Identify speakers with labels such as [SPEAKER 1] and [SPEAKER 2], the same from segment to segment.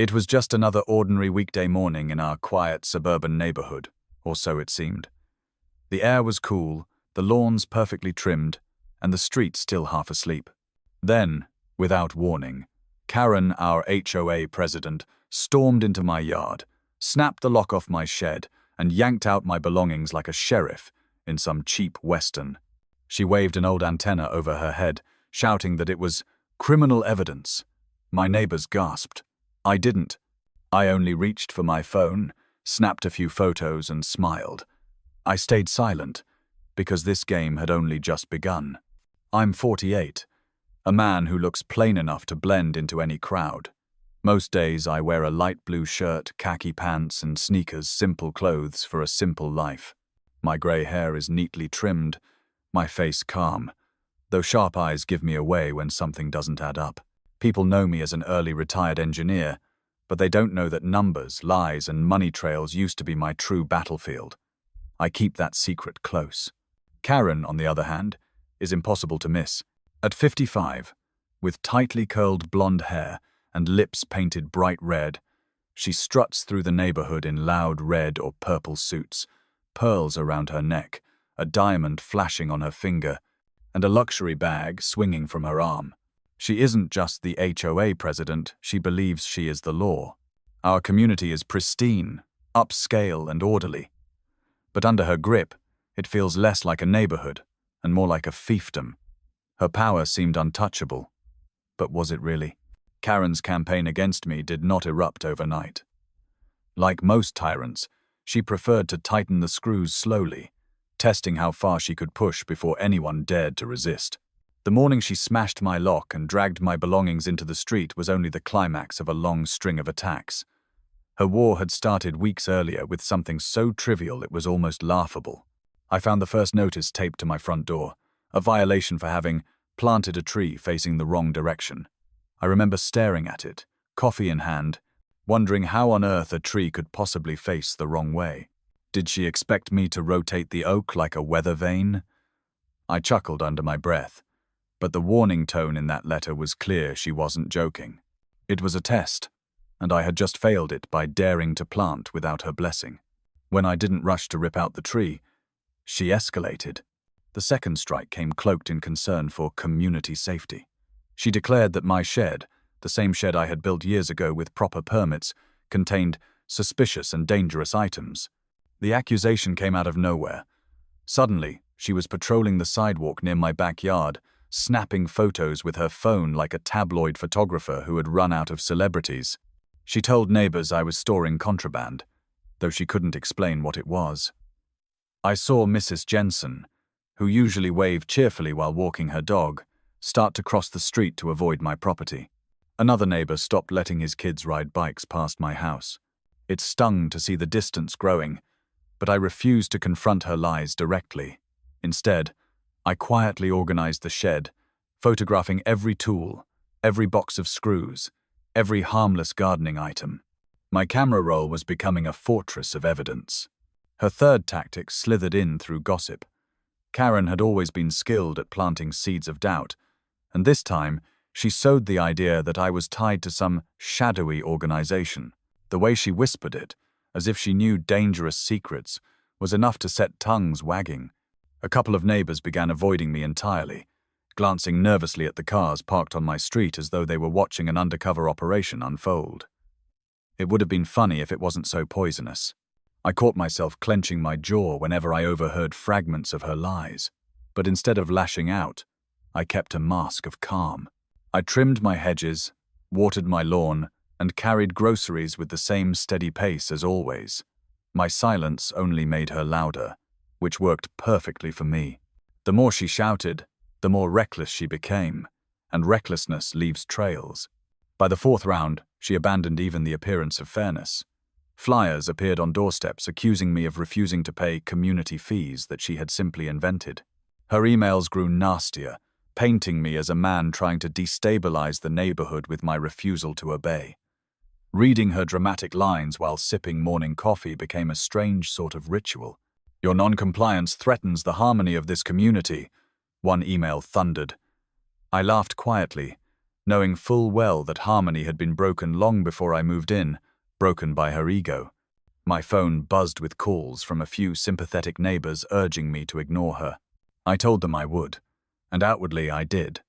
[SPEAKER 1] It was just another ordinary weekday morning in our quiet suburban neighborhood, or so it seemed. The air was cool, the lawns perfectly trimmed, and the street still half asleep. Then, without warning, Karen, our HOA president, stormed into my yard, snapped the lock off my shed, and yanked out my belongings like a sheriff in some cheap western. She waved an old antenna over her head, shouting that it was criminal evidence. My neighbors gasped. I didn't. I only reached for my phone, snapped a few photos, and smiled. I stayed silent, because this game had only just begun. I'm 48, a man who looks plain enough to blend into any crowd. Most days I wear a light blue shirt, khaki pants, and sneakers, simple clothes for a simple life. My grey hair is neatly trimmed, my face calm, though sharp eyes give me away when something doesn't add up. People know me as an early retired engineer, but they don't know that numbers, lies, and money trails used to be my true battlefield. I keep that secret close. Karen, on the other hand, is impossible to miss. At 55, with tightly curled blonde hair and lips painted bright red, she struts through the neighborhood in loud red or purple suits, pearls around her neck, a diamond flashing on her finger, and a luxury bag swinging from her arm. She isn't just the HOA president, she believes she is the law. Our community is pristine, upscale, and orderly. But under her grip, it feels less like a neighborhood and more like a fiefdom. Her power seemed untouchable. But was it really? Karen's campaign against me did not erupt overnight. Like most tyrants, she preferred to tighten the screws slowly, testing how far she could push before anyone dared to resist. The morning she smashed my lock and dragged my belongings into the street was only the climax of a long string of attacks. Her war had started weeks earlier with something so trivial it was almost laughable. I found the first notice taped to my front door, a violation for having planted a tree facing the wrong direction. I remember staring at it, coffee in hand, wondering how on earth a tree could possibly face the wrong way. Did she expect me to rotate the oak like a weather vane? I chuckled under my breath. But the warning tone in that letter was clear she wasn't joking. It was a test, and I had just failed it by daring to plant without her blessing. When I didn't rush to rip out the tree, she escalated. The second strike came cloaked in concern for community safety. She declared that my shed, the same shed I had built years ago with proper permits, contained suspicious and dangerous items. The accusation came out of nowhere. Suddenly, she was patrolling the sidewalk near my backyard, snapping photos with her phone like a tabloid photographer who had run out of celebrities. She told neighbors I was storing contraband, though she couldn't explain what it was. I saw Mrs. Jensen, who usually waved cheerfully while walking her dog, start to cross the street to avoid my property. Another neighbor stopped letting his kids ride bikes past my house. It stung to see the distance growing, but I refused to confront her lies directly. Instead, I quietly organized the shed, photographing every tool, every box of screws, every harmless gardening item. My camera roll was becoming a fortress of evidence. Her third tactic slithered in through gossip. Karen had always been skilled at planting seeds of doubt, and this time she sowed the idea that I was tied to some shadowy organization. The way she whispered it, as if she knew dangerous secrets, was enough to set tongues wagging. A couple of neighbors began avoiding me entirely, glancing nervously at the cars parked on my street as though they were watching an undercover operation unfold. It would have been funny if it wasn't so poisonous. I caught myself clenching my jaw whenever I overheard fragments of her lies, but instead of lashing out, I kept a mask of calm. I trimmed my hedges, watered my lawn, and carried groceries with the same steady pace as always. My silence only made her louder, which worked perfectly for me. The more she shouted, the more reckless she became, and recklessness leaves trails. By the fourth round, she abandoned even the appearance of fairness. Flyers appeared on doorsteps accusing me of refusing to pay community fees that she had simply invented. Her emails grew nastier, painting me as a man trying to destabilize the neighborhood with my refusal to obey. Reading her dramatic lines while sipping morning coffee became a strange sort of ritual. "Your non-compliance threatens the harmony of this community," one email thundered. I laughed quietly, knowing full well that harmony had been broken long before I moved in, broken by her ego. My phone buzzed with calls from a few sympathetic neighbors urging me to ignore her. I told them I would, and outwardly I did.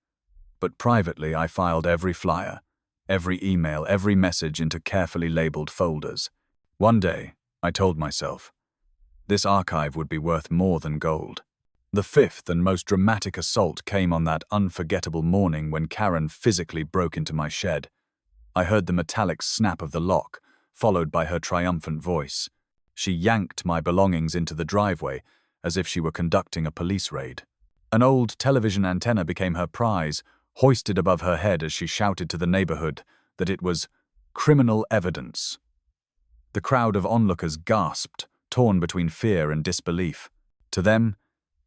[SPEAKER 1] But privately I filed every flyer, every email, every message into carefully labeled folders. One day, I told myself, this archive would be worth more than gold. The fifth and most dramatic assault came on that unforgettable morning when Karen physically broke into my shed. I heard the metallic snap of the lock, followed by her triumphant voice. She yanked my belongings into the driveway as if she were conducting a police raid. An old television antenna became her prize, hoisted above her head as she shouted to the neighborhood that it was criminal evidence. The crowd of onlookers gasped, torn between fear and disbelief. To them,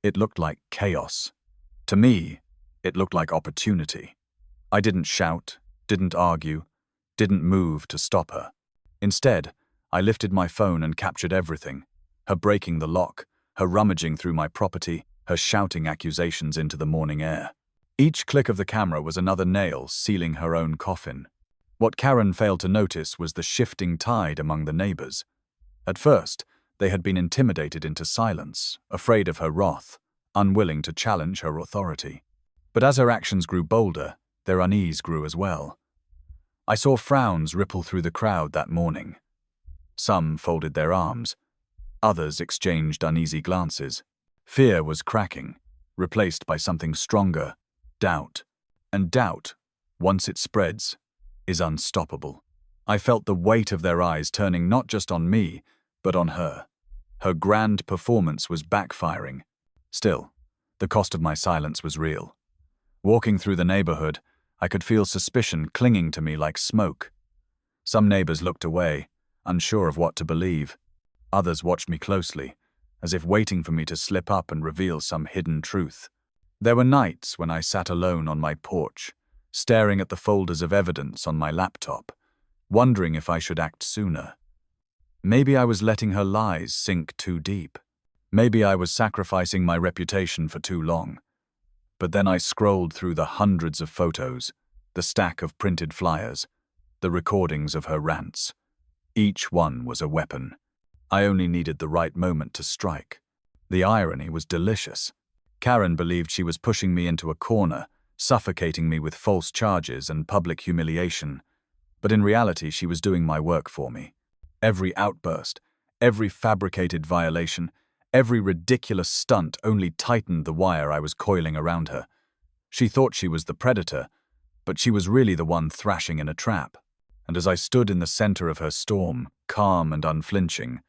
[SPEAKER 1] it looked like chaos. To me, it looked like opportunity. I didn't shout, didn't argue, didn't move to stop her. Instead, I lifted my phone and captured everything. Her breaking the lock, her rummaging through my property, her shouting accusations into the morning air. Each click of the camera was another nail sealing her own coffin. What Karen failed to notice was the shifting tide among the neighbors. At first, they had been intimidated into silence, afraid of her wrath, unwilling to challenge her authority. But as her actions grew bolder, their unease grew as well. I saw frowns ripple through the crowd that morning. Some folded their arms. Others exchanged uneasy glances. Fear was cracking, replaced by something stronger, doubt. And doubt, once it spreads, is unstoppable. I felt the weight of their eyes turning not just on me, but on her. Her grand performance was backfiring. Still, the cost of my silence was real. Walking through the neighborhood, I could feel suspicion clinging to me like smoke. Some neighbors looked away, unsure of what to believe. Others watched me closely, as if waiting for me to slip up and reveal some hidden truth. There were nights when I sat alone on my porch, staring at the folders of evidence on my laptop, wondering if I should act sooner. Maybe I was letting her lies sink too deep. Maybe I was sacrificing my reputation for too long. But then I scrolled through the hundreds of photos, the stack of printed flyers, the recordings of her rants. Each one was a weapon. I only needed the right moment to strike. The irony was delicious. Karen believed she was pushing me into a corner, suffocating me with false charges and public humiliation. But in reality, she was doing my work for me. Every outburst, every fabricated violation, every ridiculous stunt only tightened the wire I was coiling around her. She thought she was the predator, but she was really the one thrashing in a trap. And as I stood in the center of her storm, calm and unflinching,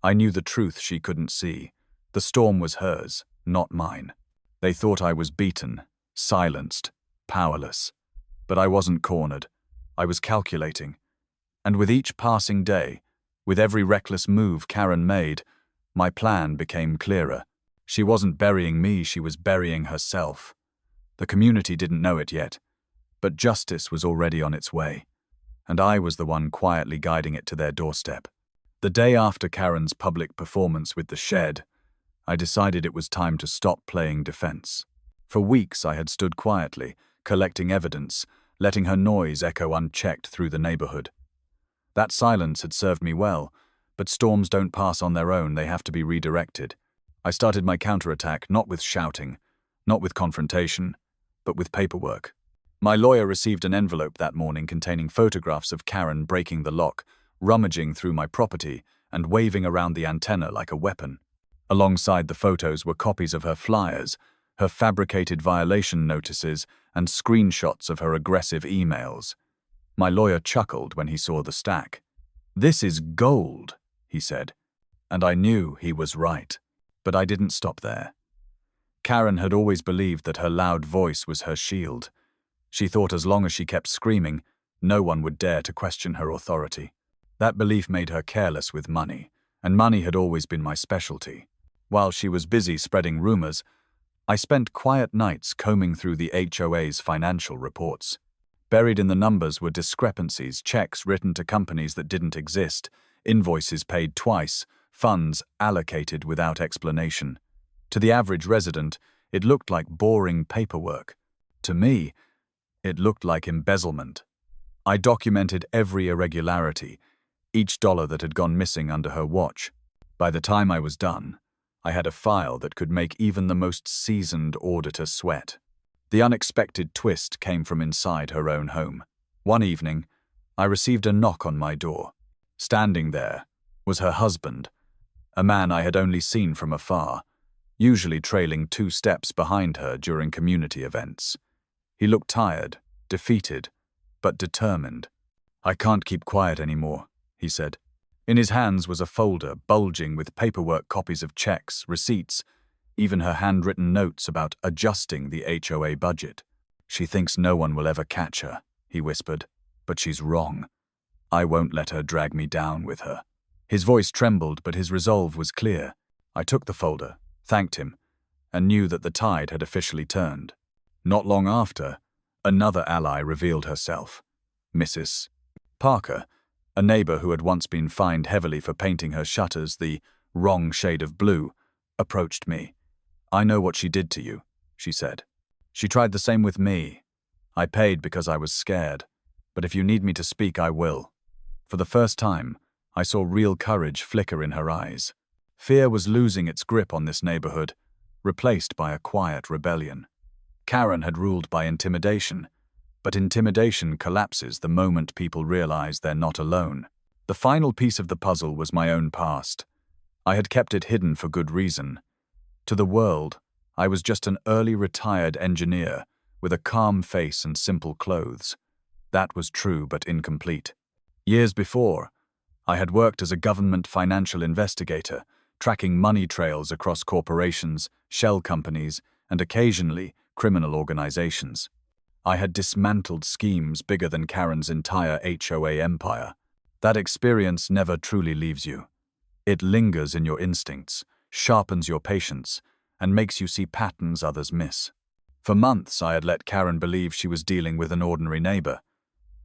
[SPEAKER 1] I knew the truth she couldn't see. The storm was hers, not mine. They thought I was beaten, silenced, powerless. But I wasn't cornered. I was calculating. And with each passing day, with every reckless move Karen made, my plan became clearer. She wasn't burying me, she was burying herself. The community didn't know it yet, but justice was already on its way, and I was the one quietly guiding it to their doorstep. The day after Karen's public performance with the shed, I decided it was time to stop playing defense. For weeks I had stood quietly, collecting evidence, letting her noise echo unchecked through the neighborhood. That silence had served me well, but storms don't pass on their own, they have to be redirected. I started my counterattack not with shouting, not with confrontation, but with paperwork. My lawyer received an envelope that morning containing photographs of Karen breaking the lock, rummaging through my property, and waving around the antenna like a weapon. Alongside the photos were copies of her flyers, her fabricated violation notices, and screenshots of her aggressive emails. My lawyer chuckled when he saw the stack. "This is gold," he said, and I knew he was right. But I didn't stop there. Karen had always believed that her loud voice was her shield. She thought as long as she kept screaming, no one would dare to question her authority. That belief made her careless with money, and money had always been my specialty. While she was busy spreading rumors, I spent quiet nights combing through the HOA's financial reports. Buried in the numbers were discrepancies, checks written to companies that didn't exist, invoices paid twice, funds allocated without explanation. To the average resident, it looked like boring paperwork. To me, It looked like embezzlement. I documented every irregularity, each dollar that had gone missing under her watch. By the time I was done, I had a file that could make even the most seasoned auditor sweat. The unexpected twist came from inside her own home. One evening, I received a knock on my door. Standing there was her husband, a man I had only seen from afar, usually trailing 2 steps behind her during community events. He looked tired, defeated, but determined. "I can't keep quiet anymore," he said. In his hands was a folder bulging with paperwork copies of checks, receipts, even her handwritten notes about adjusting the HOA budget. "She thinks no one will ever catch her," he whispered, "but she's wrong. I won't let her drag me down with her." His voice trembled, but his resolve was clear. I took the folder, thanked him, and knew that the tide had officially turned. Not long after, another ally revealed herself. Mrs. Parker, a neighbor who had once been fined heavily for painting her shutters the wrong shade of blue, approached me. "I know what she did to you," she said. "She tried the same with me. I paid because I was scared, but if you need me to speak, I will." For the first time, I saw real courage flicker in her eyes. Fear was losing its grip on this neighborhood, replaced by a quiet rebellion. Karen had ruled by intimidation, but intimidation collapses the moment people realize they're not alone. The final piece of the puzzle was my own past. I had kept it hidden for good reason. To the world, I was just an early retired engineer with a calm face and simple clothes. That was true but incomplete. Years before, I had worked as a government financial investigator, tracking money trails across corporations, shell companies, and occasionally criminal organizations. I had dismantled schemes bigger than Karen's entire HOA empire. That experience never truly leaves you. It lingers in your instincts, sharpens your patience, and makes you see patterns others miss. For months, I had let Karen believe she was dealing with an ordinary neighbor,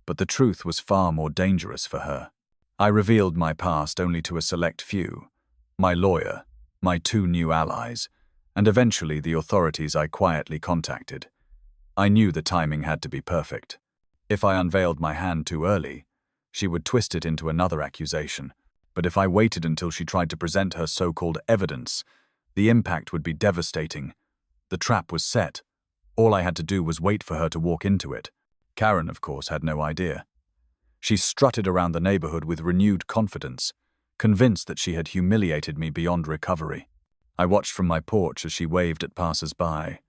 [SPEAKER 1] but the truth was far more dangerous for her. I revealed my past only to a select few: my lawyer, my 2 new allies, and eventually the authorities I quietly contacted. I knew the timing had to be perfect. If I unveiled my hand too early, she would twist it into another accusation. But if I waited until she tried to present her so-called evidence, the impact would be devastating. The trap was set. All I had to do was wait for her to walk into it. Karen, of course, had no idea. She strutted around the neighborhood with renewed confidence, convinced that she had humiliated me beyond recovery. I watched from my porch as she waved at passers-by,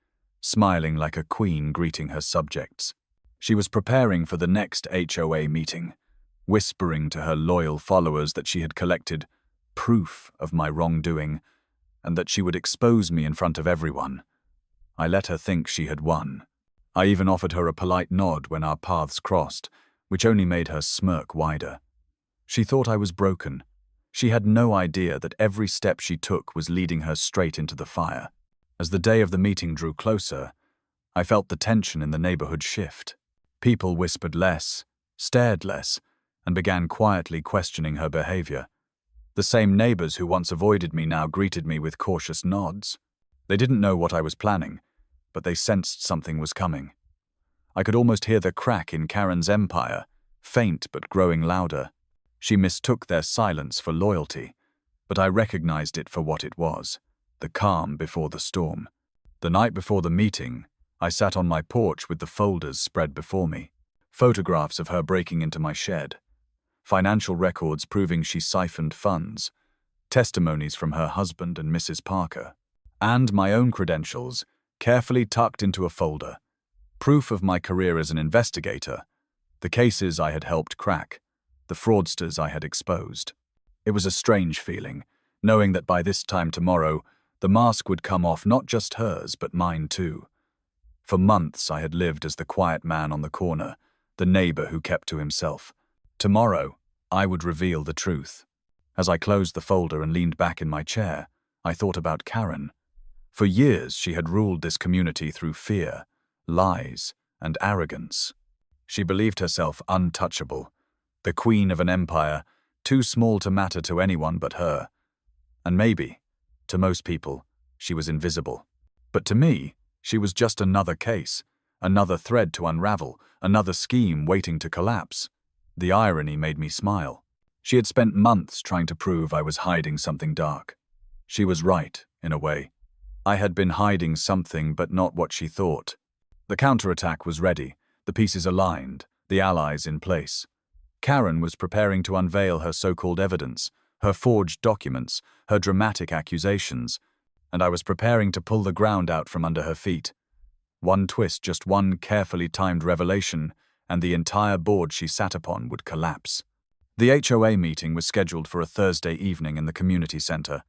[SPEAKER 1] smiling like a queen greeting her subjects. She was preparing for the next HOA meeting, whispering to her loyal followers that she had collected proof of my wrongdoing and that she would expose me in front of everyone. I let her think she had won. I even offered her a polite nod when our paths crossed, which only made her smirk wider. She thought I was broken. She had no idea that every step she took was leading her straight into the fire. As the day of the meeting drew closer, I felt the tension in the neighborhood shift. People whispered less, stared less, and began quietly questioning her behavior. The same neighbors who once avoided me now greeted me with cautious nods. They didn't know what I was planning, but they sensed something was coming. I could almost hear the crack in Karen's empire, faint but growing louder. She mistook their silence for loyalty, but I recognized it for what it was: the calm before the storm. The night before the meeting, I sat on my porch with the folders spread before me. Photographs of her breaking into my shed, financial records proving she siphoned funds, testimonies from her husband and Mrs. Parker, and my own credentials carefully tucked into a folder. Proof of my career as an investigator, the cases I had helped crack, the fraudsters I had exposed. It was a strange feeling, knowing that by this time tomorrow, the mask would come off, not just hers, but mine too. For months I had lived as the quiet man on the corner, the neighbor who kept to himself. Tomorrow, I would reveal the truth. As I closed the folder and leaned back in my chair, I thought about Karen. For years, she had ruled this community through fear, lies, and arrogance. She believed herself untouchable, the queen of an empire too small to matter to anyone but her. And maybe, to most people, she was invisible. But to me, she was just another case, Another thread to unravel, another scheme waiting to collapse. The irony made me smile. She had spent months trying to prove I was hiding something dark. She was right, in a way. I had been hiding something, but not what she thought. The counterattack was ready, the pieces aligned, the allies in place. Karen was preparing to unveil her so-called evidence, her forged documents, her dramatic accusations, and I was preparing to pull the ground out from under her feet. One twist, just one carefully timed revelation, and the entire board she sat upon would collapse. The HOA meeting was scheduled for a Thursday evening in the community center,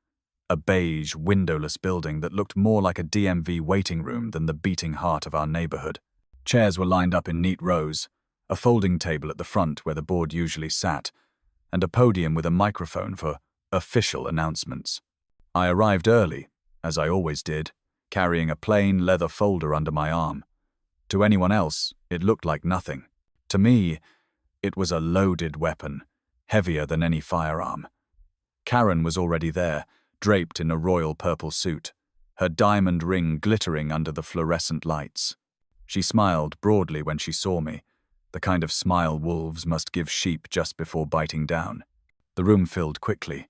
[SPEAKER 1] a beige, windowless building that looked more like a DMV waiting room than the beating heart of our neighborhood. Chairs were lined up in neat rows, a folding table at the front where the board usually sat, and a podium with a microphone for official announcements. I arrived early, as I always did, carrying a plain leather folder under my arm. To anyone else, it looked like nothing. To me, it was a loaded weapon, heavier than any firearm. Karen was already there, draped in a royal purple suit, her diamond ring glittering under the fluorescent lights. She smiled broadly when she saw me, the kind of smile wolves must give sheep just before biting down. The room filled quickly.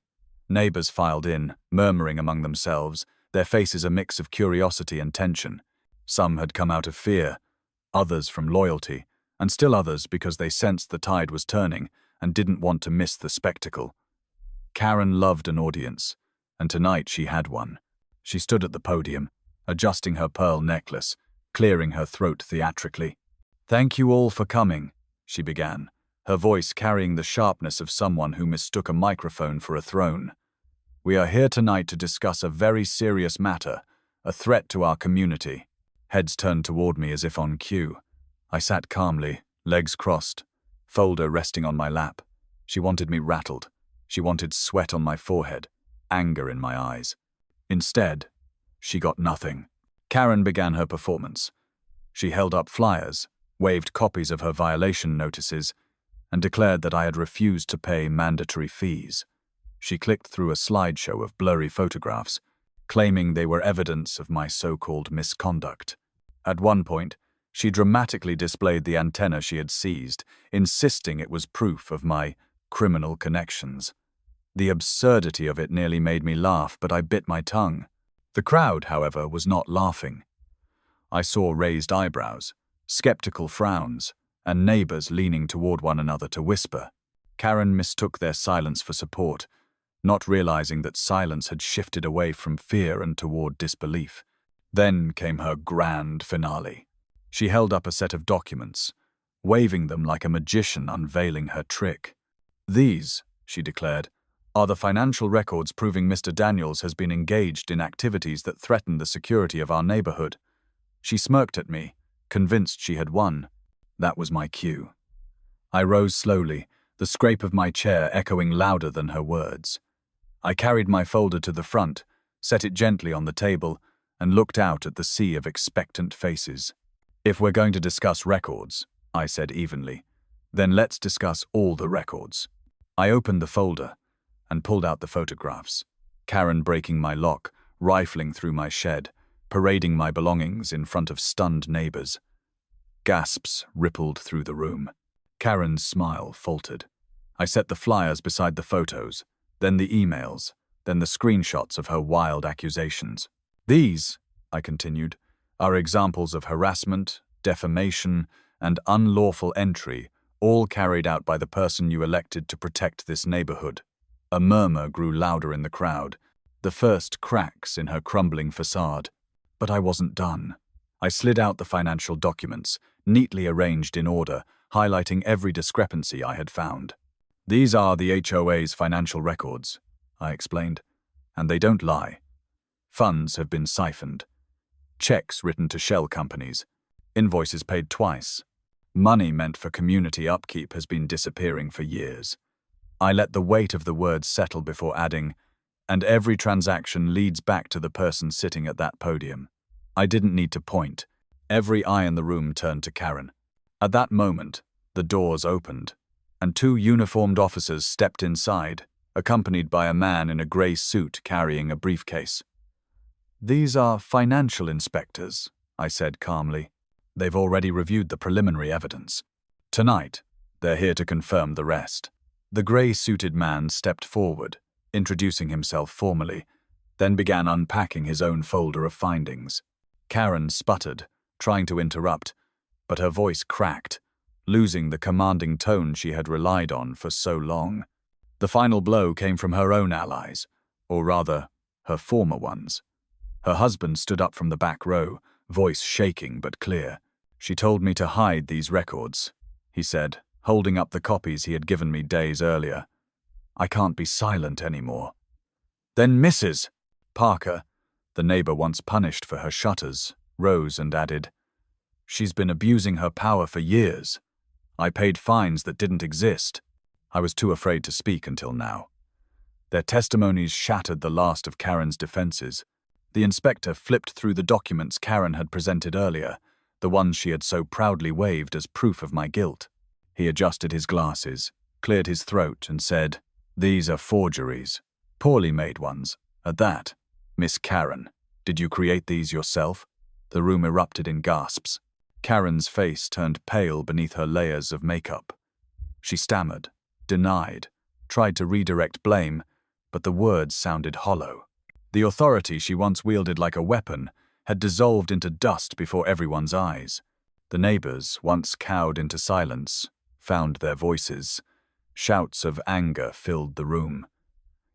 [SPEAKER 1] Neighbors filed in, murmuring among themselves, their faces a mix of curiosity and tension. Some had come out of fear, others from loyalty, and still others because they sensed the tide was turning and didn't want to miss the spectacle. Karen loved an audience, and tonight she had one. She stood at the podium, adjusting her pearl necklace, clearing her throat theatrically. "Thank you all for coming," she began, her voice carrying the sharpness of someone who mistook a microphone for a throne. "We are here tonight to discuss a very serious matter, a threat to our community." Heads turned toward me as if on cue. I sat calmly, legs crossed, folder resting on my lap. She wanted me rattled. She wanted sweat on my forehead, anger in my eyes. Instead, she got nothing. Karen began her performance. She held up flyers, waved copies of her violation notices, and declared that I had refused to pay mandatory fees. She clicked through a slideshow of blurry photographs, claiming they were evidence of my so-called misconduct. At one point, she dramatically displayed the antenna she had seized, insisting it was proof of my criminal connections. The absurdity of it nearly made me laugh, but I bit my tongue. The crowd, however, was not laughing. I saw raised eyebrows, skeptical frowns, and neighbors leaning toward one another to whisper. Karen mistook their silence for support, not realizing that silence had shifted away from fear and toward disbelief. Then came her grand finale. She held up a set of documents, waving them like a magician unveiling her trick. "These," she declared, "are the financial records proving Mr. Daniels has been engaged in activities that threaten the security of our neighborhood." She smirked at me, convinced she had won. That was my cue. I rose slowly, the scrape of my chair echoing louder than her words. I carried my folder to the front, set it gently on the table, and looked out at the sea of expectant faces. "If we're going to discuss records," I said evenly, "then let's discuss all the records." I opened the folder and pulled out the photographs, Karen breaking my lock, rifling through my shed, parading my belongings in front of stunned neighbors. Gasps rippled through the room. Karen's smile faltered. I set the flyers beside the photos, then the emails, then the screenshots of her wild accusations. "These," I continued, "are examples of harassment, defamation, and unlawful entry, all carried out by the person you elected to protect this neighborhood." A murmur grew louder in the crowd, the first cracks in her crumbling facade. But I wasn't done. I slid out the financial documents, neatly arranged in order, highlighting every discrepancy I had found. "These are the HOA's financial records," I explained, "and they don't lie. Funds have been siphoned. Checks written to shell companies. Invoices paid twice. Money meant for community upkeep has been disappearing for years." I let the weight of the words settle before adding, "and every transaction leads back to the person sitting at that podium." I didn't need to point. Every eye in the room turned to Karen. At that moment, the doors opened, and two uniformed officers stepped inside, accompanied by a man in a grey suit carrying a briefcase. "These are financial inspectors," I said calmly. They've already reviewed the preliminary evidence. Tonight, they're here to confirm the rest. The grey-suited man stepped forward, introducing himself formally, then began unpacking his own folder of findings. Karen sputtered, trying to interrupt, but her voice cracked, losing the commanding tone she had relied on for so long. The final blow came from her own allies, or rather, her former ones. Her husband stood up from the back row, voice shaking but clear. "She told me to hide these records," he said, holding up the copies he had given me days earlier. "I can't be silent anymore." "Then Mrs. Parker," the neighbor once punished for her shutters, rose and added, "She's been abusing her power for years. I paid fines that didn't exist." I was too afraid to speak until now. Their testimonies shattered the last of Karen's defenses. The inspector flipped through the documents Karen had presented earlier, the ones she had so proudly waved as proof of my guilt. He adjusted his glasses, cleared his throat, and said, "These are forgeries. Poorly made ones, at that. Miss Karen, did you create these yourself?" The room erupted in gasps. Karen's face turned pale beneath her layers of makeup. She stammered, denied, tried to redirect blame, but the words sounded hollow. The authority she once wielded like a weapon had dissolved into dust before everyone's eyes. The neighbors, once cowed into silence, found their voices. Shouts of anger filled the room.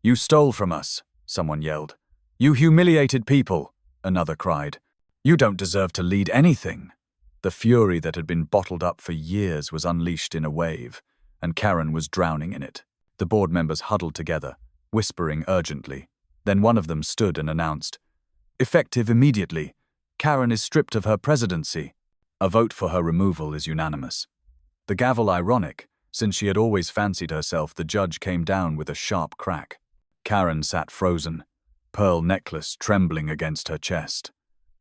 [SPEAKER 1] "You stole from us," someone yelled. "You humiliated people," another cried. "You don't deserve to lead anything." The fury that had been bottled up for years was unleashed in a wave, and Karen was drowning in it. The board members huddled together, whispering urgently. Then one of them stood and announced, "Effective immediately. Karen is stripped of her presidency." A vote for her removal is unanimous. The gavel ironic, since she had always fancied herself, the judge came down with a sharp crack. Karen sat frozen, pearl necklace trembling against her chest.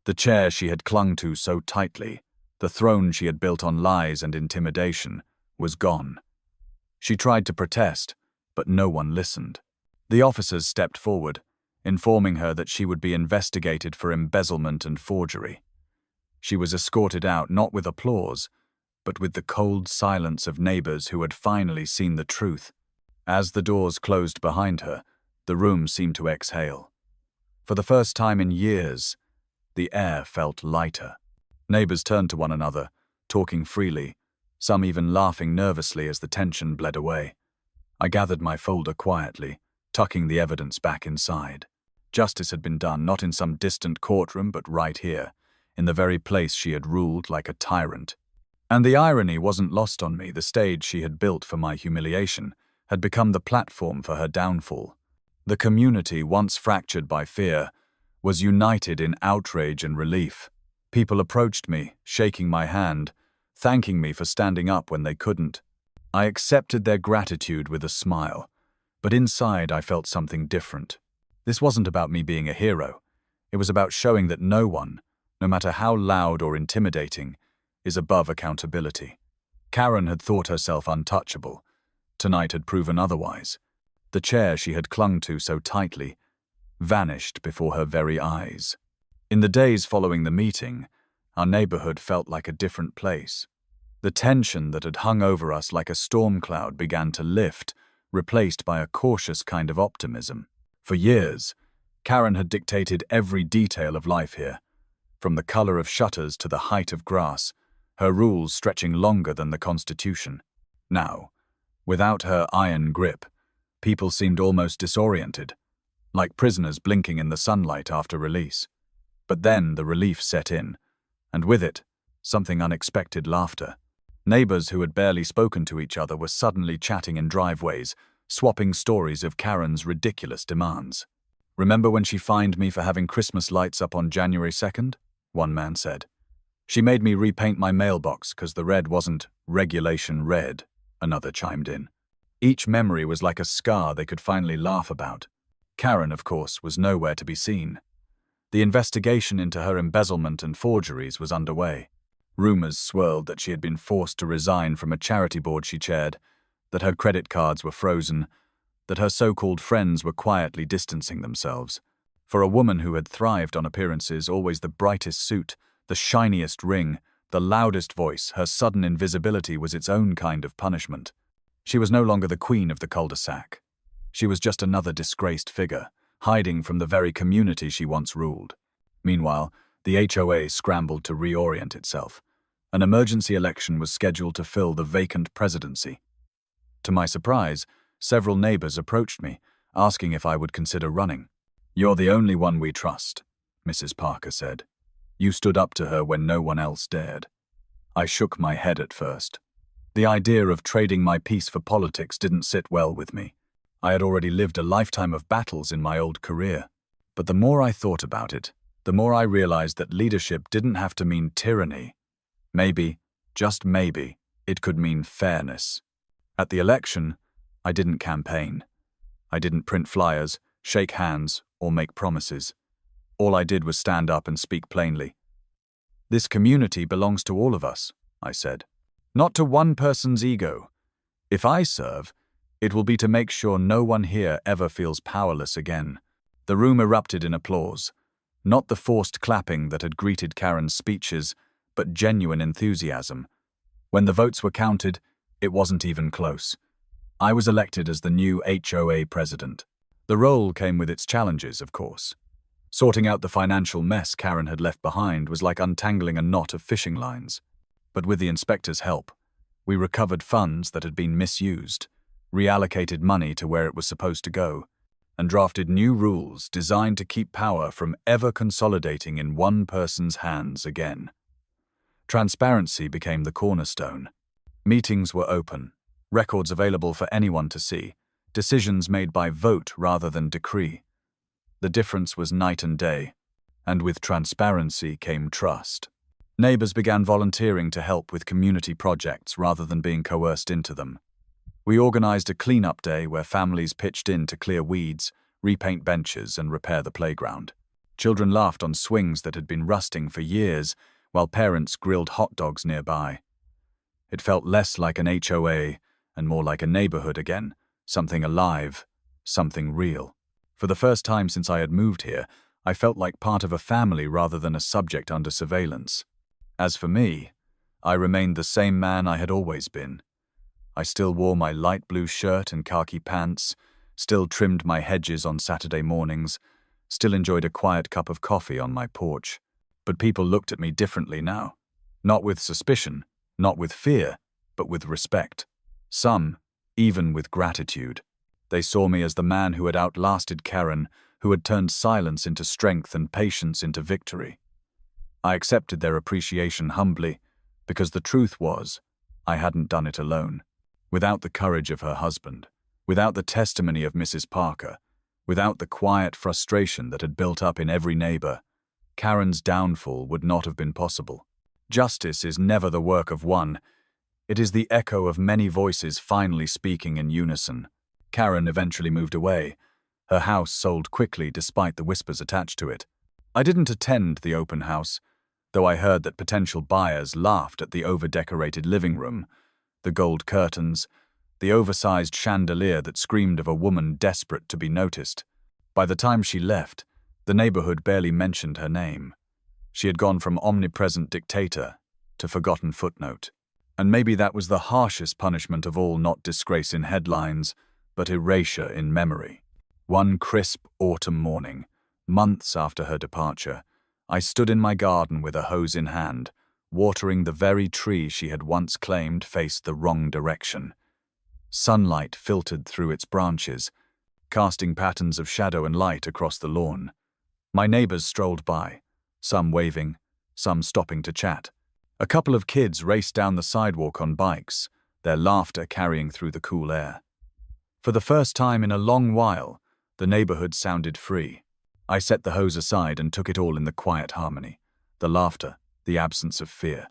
[SPEAKER 1] The chair she had clung to so tightly, the throne she had built on lies and intimidation, was gone. She tried to protest, but no one listened. The officers stepped forward, informing her that she would be investigated for embezzlement and forgery. She was escorted out not with applause, but with the cold silence of neighbors who had finally seen the truth. As the doors closed behind her, the room seemed to exhale. For the first time in years, the air felt lighter. Neighbors turned to one another, talking freely, some even laughing nervously as the tension bled away. I gathered my folder quietly, tucking the evidence back inside. Justice had been done, not in some distant courtroom, but right here, in the very place she had ruled like a tyrant. And the irony wasn't lost on me. The stage she had built for my humiliation had become the platform for her downfall. The community, once fractured by fear, was united in outrage and relief. People approached me, shaking my hand, thanking me for standing up when they couldn't. I accepted their gratitude with a smile, but inside I felt something different. This wasn't about me being a hero. It was about showing that no one, no matter how loud or intimidating, is above accountability. Karen had thought herself untouchable. Tonight had proven otherwise. The chair she had clung to so tightly vanished before her very eyes. In the days following the meeting, our neighborhood felt like a different place. The tension that had hung over us like a storm cloud began to lift, replaced by a cautious kind of optimism. For years, Karen had dictated every detail of life here, from the color of shutters to the height of grass, her rules stretching longer than the Constitution. Now, without her iron grip, people seemed almost disoriented, like prisoners blinking in the sunlight after release. But then the relief set in, and with it, something unexpected: laughter. Neighbors who had barely spoken to each other were suddenly chatting in driveways, swapping stories of Karen's ridiculous demands. "Remember when she fined me for having Christmas lights up on January 2nd? One man said. "She made me repaint my mailbox because the red wasn't regulation red," another chimed in. Each memory was like a scar they could finally laugh about. Karen, of course, was nowhere to be seen. The investigation into her embezzlement and forgeries was underway. Rumors swirled that she had been forced to resign from a charity board she chaired, that her credit cards were frozen, that her so-called friends were quietly distancing themselves. For a woman who had thrived on appearances, always the brightest suit, the shiniest ring, The loudest voice, her sudden invisibility was its own kind of punishment. She was no longer the queen of the cul-de-sac. She was just another disgraced figure, hiding from the very community she once ruled. Meanwhile, the HOA scrambled to reorient itself. An emergency election was scheduled to fill the vacant presidency. To my surprise, several neighbors approached me, asking if I would consider running. "You're the only one we trust," Mrs. Parker said. "You stood up to her when no one else dared." I shook my head at first. The idea of trading my peace for politics didn't sit well with me. I had already lived a lifetime of battles in my old career. But the more I thought about it, the more I realized that leadership didn't have to mean tyranny. Maybe, just maybe, it could mean fairness. At the election, I didn't campaign. I didn't print flyers, shake hands, or make promises. All I did was stand up and speak plainly. "This community belongs to all of us," I said. "Not to one person's ego. If I serve, it will be to make sure no one here ever feels powerless again." The room erupted in applause. Not the forced clapping that had greeted Karen's speeches, but genuine enthusiasm. When the votes were counted, it wasn't even close. I was elected as the new HOA president. The role came with its challenges, of course. Sorting out the financial mess Karen had left behind was like untangling a knot of fishing lines. But with the inspector's help, we recovered funds that had been misused, reallocated money to where it was supposed to go, and drafted new rules designed to keep power from ever consolidating in one person's hands again. Transparency became the cornerstone. Meetings were open, records available for anyone to see, decisions made by vote rather than decree. The difference was night and day, and with transparency came trust. Neighbors began volunteering to help with community projects rather than being coerced into them. We organized a cleanup day where families pitched in to clear weeds, repaint benches, and repair the playground. Children laughed on swings that had been rusting for years, while parents grilled hot dogs nearby. It felt less like an HOA and more like a neighborhood again, something alive, something real. For the first time since I had moved here, I felt like part of a family rather than a subject under surveillance. As for me, I remained the same man I had always been. I still wore my light blue shirt and khaki pants, still trimmed my hedges on Saturday mornings, still enjoyed a quiet cup of coffee on my porch. But people looked at me differently now. Not with suspicion, not with fear, but with respect. Some, even with gratitude. They saw me as the man who had outlasted Karen, who had turned silence into strength and patience into victory. I accepted their appreciation humbly, because the truth was, I hadn't done it alone. Without the courage of her husband, without the testimony of Mrs. Parker, without the quiet frustration that had built up in every neighbor, Karen's downfall would not have been possible. Justice is never the work of one. It is the echo of many voices finally speaking in unison. Karen eventually moved away. Her house sold quickly despite the whispers attached to it. I didn't attend the open house, though I heard that potential buyers laughed at the over-decorated living room, the gold curtains, the oversized chandelier that screamed of a woman desperate to be noticed. By the time she left, the neighborhood barely mentioned her name. She had gone from omnipresent dictator to forgotten footnote. And maybe that was the harshest punishment of all, not disgrace in headlines, but erasure in memory. One crisp autumn morning, months after her departure, I stood in my garden with a hose in hand, watering the very tree she had once claimed faced the wrong direction. Sunlight filtered through its branches, casting patterns of shadow and light across the lawn. My neighbors strolled by, some waving, some stopping to chat. A couple of kids raced down the sidewalk on bikes, their laughter carrying through the cool air. For the first time in a long while, the neighborhood sounded free. I set the hose aside and took it all in the quiet harmony, the laughter, the absence of fear.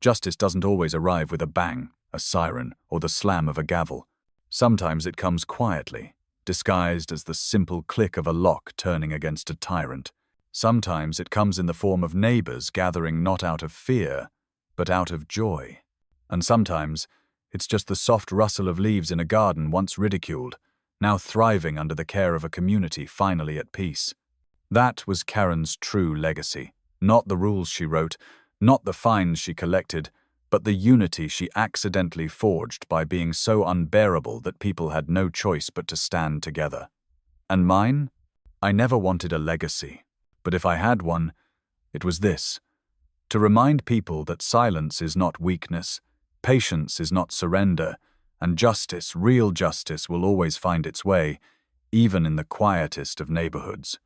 [SPEAKER 1] Justice doesn't always arrive with a bang, a siren, or the slam of a gavel. Sometimes it comes quietly, disguised as the simple click of a lock turning against a tyrant. Sometimes it comes in the form of neighbors gathering not out of fear, but out of joy. And sometimes it's just the soft rustle of leaves in a garden once ridiculed, now thriving under the care of a community finally at peace. That was Karen's true legacy. Not the rules she wrote, Not the fines she collected, but the unity she accidentally forged by being so unbearable that people had no choice but to stand together. And mine? I never wanted a legacy, but if I had one, it was this: to remind people that silence is not weakness, patience is not surrender, and justice, real justice, will always find its way, even in the quietest of neighborhoods.